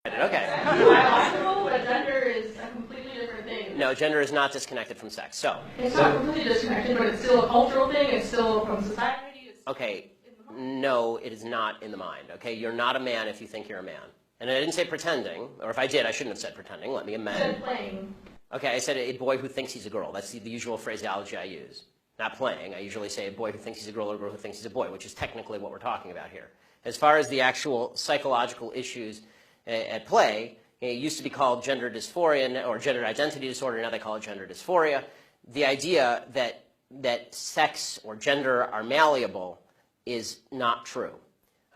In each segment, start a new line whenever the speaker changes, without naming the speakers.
Okay.
Biological, but gender is a completely different thing.
No, gender is not disconnected from sex. So.
It's not completely disconnected, but it's still a cultural thing. It's still from society. It's
Okay. No, it is not in the mind. Okay, you're not a man if you think you're a man. And I didn't say pretending, or if I did, I shouldn't have said pretending. Let me amend.
You said playing.
Okay, I said a boy who thinks he's a girl. That's the usual phraseology I use. Not playing. I usually say a boy who thinks he's a girl or a girl who thinks he's a boy, which is technically what we're talking about here. As far as the actual psychological issues at play, it used to be called gender dysphoria or gender identity disorder. Now they call it gender dysphoria. The idea that sex or gender are malleable is not true.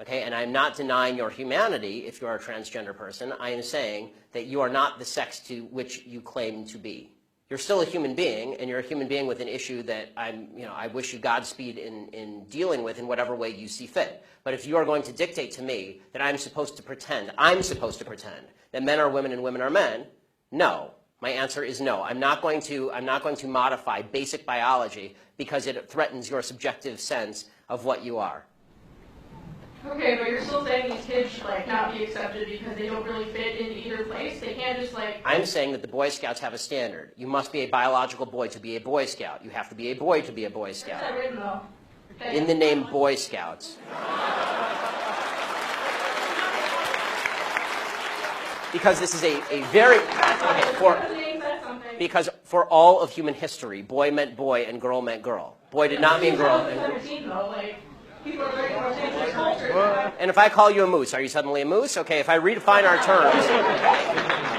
Okay, and I'm not denying your humanity if you're a transgender person. I am saying that you are not the sex to which you claim to be. You're still a human being, and you're a human being with an issue that I wish you Godspeed in dealing with in whatever way you see fit. But if you are going to dictate to me that I'm supposed to pretend that men are women and women are men, no. My answer is no. I'm not going to modify basic biology because it threatens your subjective sense of what you are.
Okay, but you're still saying these kids should not be accepted because they don't really fit into either place. They can't just
I'm saying that the Boy Scouts have a standard. You must be a biological boy to be a Boy Scout. You have to be a boy to be a Boy Scout.
Where's that written, though? Okay.
In the name Boy Scouts. Because this is a very because for all of human history, boy meant boy and girl meant girl. Boy did not mean girl.
People are very more changing their culture.
And if I call you a moose, are you suddenly a moose? Okay, if I redefine our terms.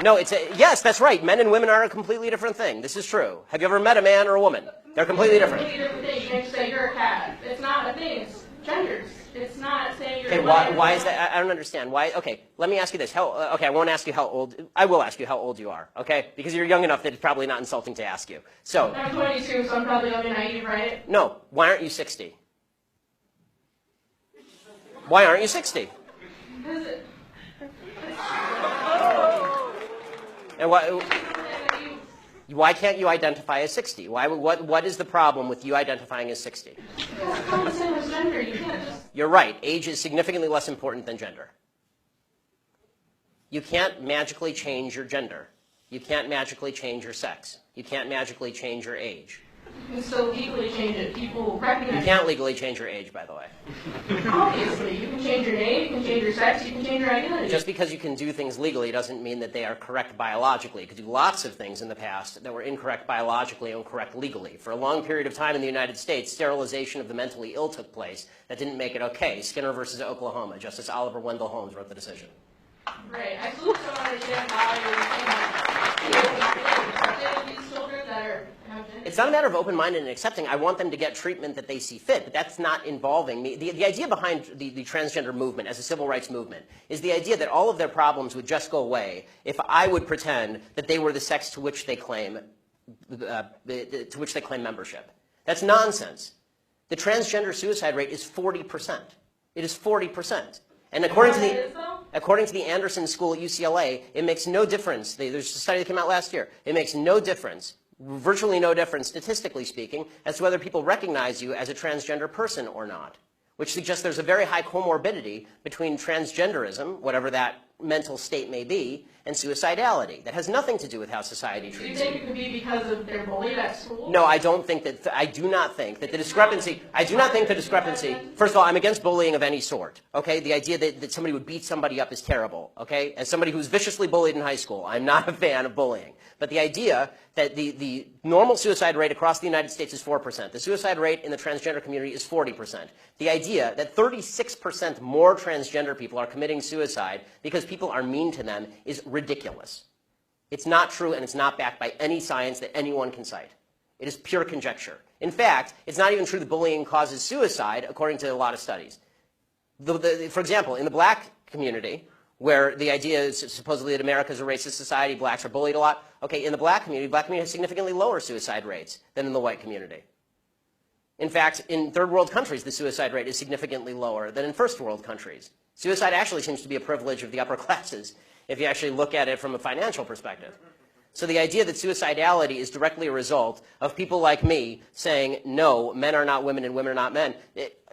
No, yes, that's right. Men and women are a completely different thing. This is true. Have you ever met a man or a woman? They're completely different.
Completely different thing. You can't just say you're a cat. It's not a thing. It's genders. It's not saying you're
okay,
a man.
Why is that? I don't understand. Why? Okay, let me ask you this. Okay, I won't ask you how old. I will ask you how old you are. Okay, because you're young enough that it's probably not insulting to ask you. So.
I'm 22, so I'm probably young and naive, right?
No. Why aren't you 60? Why aren't you 60? And why can't you identify as 60? What is the problem with you identifying as 60?
Because it's not the same as gender. You can't just...
You're right. Age is significantly less important than gender. You can't magically change your gender. You can't magically change your sex. You can't magically change your age.
You can still legally change it. People recognize
You can't legally change your age, by the way.
Obviously. You can change your name, you can change your sex, you can change your identity.
Just because you can do things legally doesn't mean that they are correct biologically. You could do lots of things in the past that were incorrect biologically and correct legally. For a long period of time in the United States, sterilization of the mentally ill took place. That didn't make it okay. Skinner versus Oklahoma. Justice Oliver Wendell Holmes wrote the decision.
Right. I still don't understand why you're saying these children that are...
It's not a matter of open-minded and accepting. I want them to get treatment that they see fit, but that's not involving me. The idea behind the transgender movement as a civil rights movement is the idea that all of their problems would just go away if I would pretend that they were the sex to which they claim membership. That's nonsense. The transgender suicide rate is 40%. It is 40%. And according to the Anderson School at UCLA, it makes no difference. There's a study that came out last year. It makes no difference, virtually no difference, statistically speaking, as to whether people recognize you as a transgender person or not, which suggests there's a very high comorbidity between transgenderism, whatever that mental state may be, and suicidality. That has nothing to do with how society treats you.
Do you think it could be because of their bullied at school?
No, I don't think that. I do not think that the discrepancy. I do not think the discrepancy. First of all, I'm against bullying of any sort. Okay, the idea that somebody would beat somebody up is terrible. Okay, as somebody who's viciously bullied in high school, I'm not a fan of bullying. But the idea that the normal suicide rate across the United States is 4%. The suicide rate in the transgender community is 40%. The idea that 36% more transgender people are committing suicide because people are mean to them is ridiculous. It's not true, and it's not backed by any science that anyone can cite. It is pure conjecture. In fact, it's not even true that bullying causes suicide, according to a lot of studies. For example, in the black community, where the idea is supposedly that America is a racist society, blacks are bullied a lot. Okay, in the black community has significantly lower suicide rates than in the white community. In fact, in third world countries, the suicide rate is significantly lower than in first world countries. Suicide actually seems to be a privilege of the upper classes, if you actually look at it from a financial perspective. So the idea that suicidality is directly a result of people like me saying, no, men are not women and women are not men,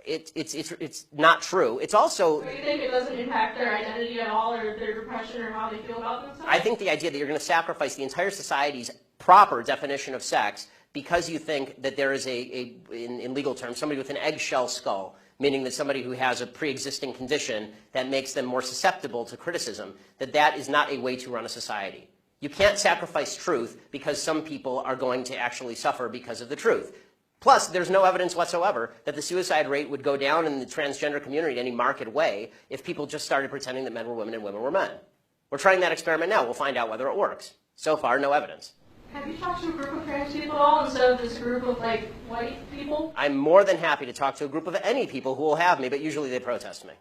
it's not true. It's also...
Do you think it doesn't impact their identity at all, or their depression, or how they feel about themselves?
I think the idea that you're going to sacrifice the entire society's proper definition of sex because you think that there is in legal terms, somebody with an eggshell skull, meaning that somebody who has a pre-existing condition that makes them more susceptible to criticism, that is not a way to run a society. You can't sacrifice truth because some people are going to actually suffer because of the truth. Plus, there's no evidence whatsoever that the suicide rate would go down in the transgender community in any marked way if people just started pretending that men were women and women were men. We're trying that experiment now. We'll find out whether it works. So far, no evidence.
Have you talked to a group of trans people at all instead of this group of, like, white people?
I'm more than happy to talk to a group of any people who will have me, but usually they protest me.